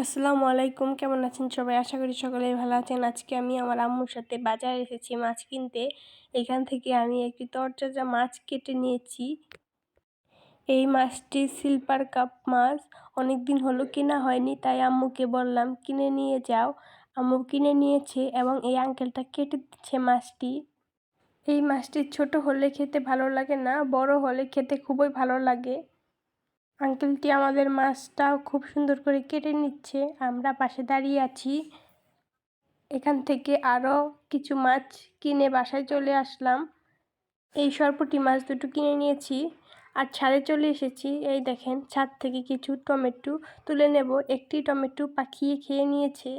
আসসালামু আলাইকুম, কেমন আছেন সবাই? আশা করি সকলেই ভালো আছেন। আজকে আমি আমার আম্মুর সাথে বাজারে এসেছি মাছ কিনতে। এখান থেকে আমি একটি তরতাজা মাছ কেটে নিয়েছি। এই মাছটি সিলভার কাপ মাছ। অনেক দিন হলো কেনা হয়নি, তাই আম্মুকে বললাম কিনে নিয়ে যাও। আম্মু কিনে নিয়েছে এবং এই আঙ্কেলটা কেটে দিচ্ছে মাছটি। এই মাছটি ছোট হলে খেতে ভালো লাগে না, বড় হলে খেতে খুবই ভালো লাগে। আঙ্কেলটি আমাদের মাছটাও খুব সুন্দর করে কেটে নিচ্ছে, আমরা পাশে দাঁড়িয়ে আছি। এখান থেকে আরও কিছু মাছ কিনে বাসায় চলে আসলাম। এই সরপুঁটি মাছ দুটো কিনে নিয়েছি আর ছাদে চলে এসেছি। এই দেখেন, ছাদ থেকে কিছু টমেটো তুলে নেব। একটি টমেটো পাখিয়ে খেয়ে নিয়েছে।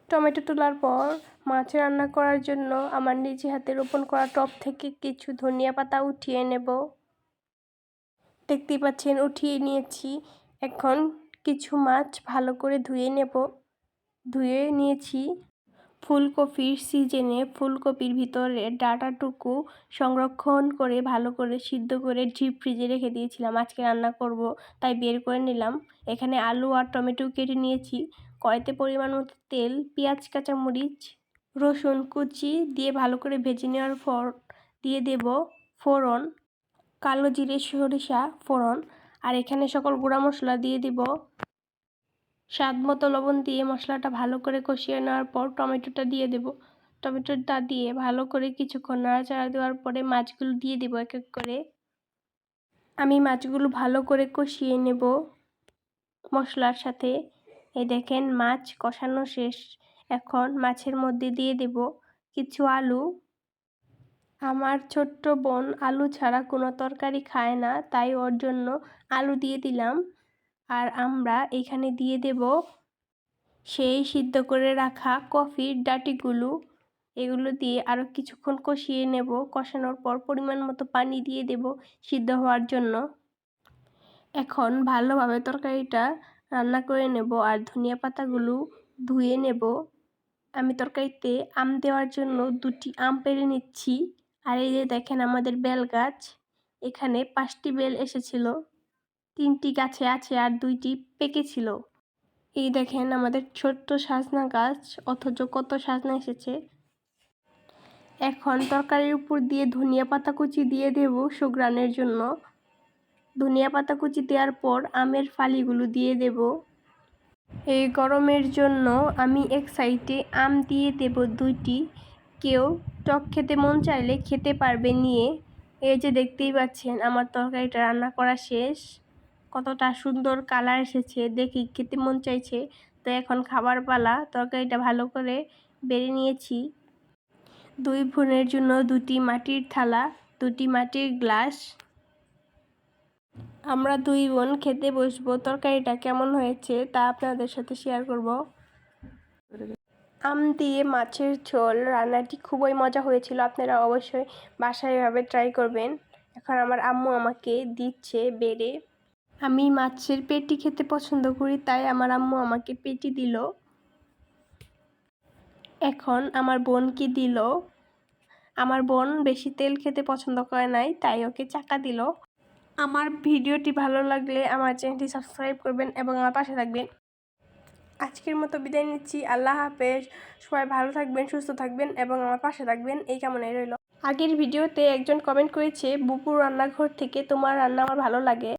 টমেটো তোলার পর মাছ রান্না করার জন্য আমার নিজে হাতে রোপণ করা টব থেকে কিছু ধনিয়া পাতা উঠিয়ে নেব। দেখতেই পাচ্ছেন, উঠিয়ে নিয়েছি। এখন কিছু মাছ ভালো করে ধুয়ে নিয়েছি। ফুলকপির সিজনে ফুলকপির ভিতরে ডাঁটাটুকু সংরক্ষণ করে ভালো করে সিদ্ধ করে ডিপ ফ্রিজে রেখে দিয়েছিলাম। আজকে রান্না করব, তাই বের করে নিলাম। এখানে আলু আর টমেটো কেটে নিয়েছি। কড়াইতে পরিমাণ মতো তেল, পেঁয়াজ, কাঁচামরিচ, রসুন কুচি দিয়ে ভালো করে ভেজে নেওয়ার পর দিয়ে দেব ফোড়ন, কালো জিরে, সরিষা ফোড়ন। আর এখানে সকল গুঁড়া মশলা দিয়ে দিব। স্বাদ মতো লবণ দিয়ে মশলাটা ভালো করে কষিয়ে নেওয়ার পর টমেটোটা দিয়ে দেব। টমেটোটা দিয়ে ভালো করে কিছুক্ষণ নাড়াচাড়া দেওয়ার পরে মাছগুলো দিয়ে দেব এক এক করে। আমি মাছগুলো ভালো করে কষিয়ে নেব মশলার সাথে। এই দেখেন, মাছ কষানো শেষ। এখন মাছের মধ্যে দিয়ে দেব কিছু আলু। আমার ছোট্ট বোন আলু ছাড়া কোনো তরকারি খায় না, তাই ওর জন্য আলু দিয়ে দিলাম। আর আমরা এখানে দিয়ে দেব সেই সিদ্ধ করে রাখা কফির ডাঁটিগুলো। এগুলো দিয়ে আরও কিছুক্ষণ কষিয়ে নেব। কষানোর পর পরিমাণ মতো পানি দিয়ে দেব সিদ্ধ হওয়ার জন্য। এখন ভালোভাবে তরকারিটা রান্না করে নেব আর ধনিয়া পাতাগুলো ধুয়ে নেব। আমি তরকারিতে আম দেওয়ার জন্য 2টি আম পেড়ে নিচ্ছি। আর এই যে দেখেন, আমাদের বেল গাছ। এখানে 5টি বেল এসেছিল, 3টি গাছে আছে আর 2টি পেকেছিল। এই দেখেন আমাদের ছোট্ট সজনা গাছ, অথচ কত সজনা এসেছে। এখন তরকারির উপর দিয়ে ধনিয়া পাতা কুচি দিয়ে দেব সুঘ্রাণের জন্য। ধনিয়া পাতা কুচি দেওয়ার পর আমের ফালিগুলো দিয়ে দেব। এই গরমের জন্য আমি এক সাইডে আম দিয়ে দেব 2টি। কেউ টক খেতে মন চাইলে খেতে পারবে নিয়ে। এই যে দেখতেই পাচ্ছেন, আমার তরকারিটা রান্না করা শেষ। কতটা সুন্দর কালার এসেছে, দেখি খেতে মন চাইছে। তো এখন খাবার পালা। তরকারিটা ভালো করে বেড়ে নিয়েছি। 2 বোনের জন্য 2টি মাটির থালা, 2টি মাটির গ্লাস। আমরা 2 বোন খেতে বসবো। তরকারিটা কেমন হয়েছে তা আপনাদের সাথে শেয়ার করব। আম দিয়ে মাছের ঝোল রান্নাটি খুবই মজা হয়েছিল। আপনারা অবশ্যই বাসায় এভাবে ট্রাই করবেন। এখন আমার আম্মু আমাকে দিচ্ছে বেড়ে। আমি মাছের পেটি খেতে পছন্দ করি, তাই আমার আম্মু আমাকে পেটি দিল। এখন আমার বোনকে দিল। আমার বোন বেশি তেল খেতে পছন্দ করে নাই, তাই ওকে চাকা দিল। আমার ভিডিওটি ভালো লাগলে আমার চ্যানেলটি সাবস্ক্রাইব করবেন এবং আমার পাশে থাকবেন। আজকের মতো বিদায় নিচ্ছি। আল্লাহ হাফেজ। সবাই ভালো থাকবেন, সুস্থ থাকবেন এবং আমার পাশে থাকবেন, এই কামনাই রইল। আগের ভিডিওতে একজন কমেন্ট করেছে, বুপুর রান্নাঘর থেকে তোমার রান্না আমার ভালো লাগে।